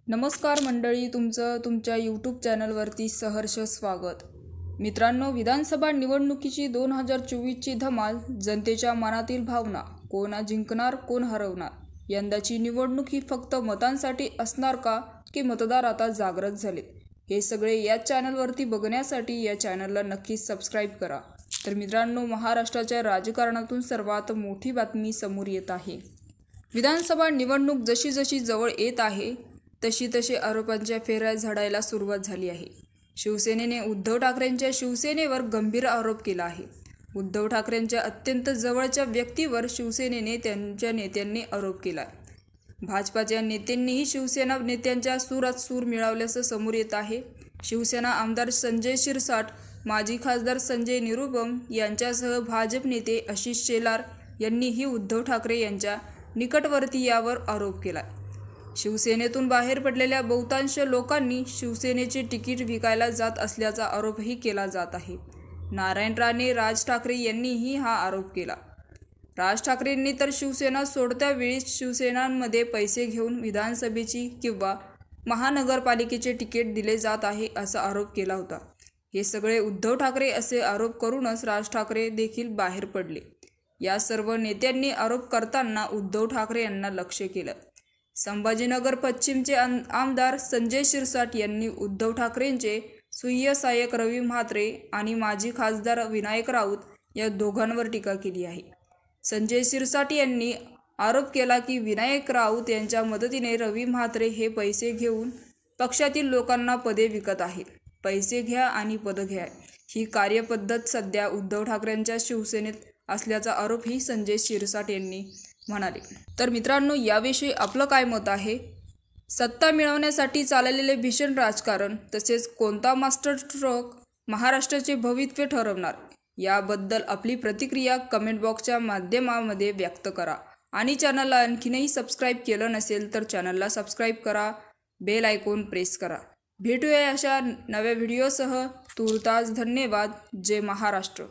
नमस्कार मंडळी, तुमच्या यूट्यूब चॅनलवरती सहर्ष स्वागत। मित्रांनो, विधानसभा निवडणुकीची 2024ची धमाल, जनतेच्या मनातील भावना, कोण जिंकणार कोण हरवणार, यंदाची निवडणूक ही फक्त मतांसाठी असणार का की मतदार आता जागृत झालेत, हे सगळे या चॅनलवरती बघण्यासाठी या चॅनलला नक्कीच सबस्क्राईब करा। तर मित्रांनो, महाराष्ट्राच्या राजकारणातून सर्वात मोठी बातमी समोर येत आहे। विधानसभा निवडणूक जशी जशी जवळ येत आहे तशी आरोपांच्या फेऱ्या झडायला सुरुवात झाली आहे। शिवसेनेने उद्धव ठाकरेंच्या शिवसेनेवर गंभीर आरोप केला आहे। उद्धव ठाकरेंच्या अत्यंत जवळच्या व्यक्तीवर शिवसेनेने त्यांच्या नेत्यांनी आरोप केला। भाजपाच्या नेत्यांनीही शिवसेना नेत्यांच्या सुरात सूर मिळवल्याचं समोर येत आहे। शिवसेना आमदार संजय शिरसाट, माजी खासदार संजय निरुपम यांच्यासह भाजप नेते आशिष शेलार यांनीही उद्धव ठाकरे यांच्या निकटवर्ती यावर आरोप केला। शिवसेनेतून बाहेर पडलेल्या बहुतांश लोकांनी शिवसेनेचे तिकीट विकायला जात असल्याचा आरोपही केला जात आहे। नारायण राणे, राज ठाकरे यांनीही हा आरोप केला। राज ठाकरेंनी तर शिवसेना सोडत्या वेळी शिवसेनांमध्ये पैसे घेऊन विधानसभेची किंवा महानगरपालिकेचे तिकीट दिले जात आहे असा आरोप केला होता। हे सगळे उद्धव ठाकरे असे आरोप करूनच राज ठाकरे देखील बाहेर पडले। या सर्व नेत्यांनी आरोप करताना उद्धव ठाकरे यांना लक्ष्य केलं। संभाजीनगर पश्चिमचे आमदार संजय शिरसाट यांनी उद्धव ठाकरेंचे सुय्य सहाय्यक रवी म्हात्रे आणि माजी खासदार विनायक राऊत या दोघांवर टीका केली आहे। संजय शिरसाट यांनी आरोप केला की विनायक राऊत यांच्या मदतीने रवी म्हात्रे हे पैसे घेऊन पक्षातील लोकांना पदे विकत आहेत। पैसे घ्या आणि पद घ्या ही कार्यपद्धत सध्या उद्धव ठाकरेंच्या शिवसेनेत असल्याचा आरोपही संजय शिरसाट यांनी म्हणाले। तर मित्रांनो, याविषयी आपलं काय मत आहे? सत्ता मिळवण्यासाठी चाललेले भीषण राजकारण तसेच कोणता मास्टर स्ट्रोक महाराष्ट्राचे भवितव्य ठरवणार, याबद्दल आपली प्रतिक्रिया कमेंट बॉक्सच्या माध्यमामध्ये व्यक्त करा आणि चॅनलला आणखीनही सबस्क्राईब केलं नसेल तर चॅनलला सबस्क्राईब करा, बेल आयकॉन प्रेस करा। भेटूया अशा नव्या व्हिडिओसह। तूर्तास धन्यवाद। जय महाराष्ट्र।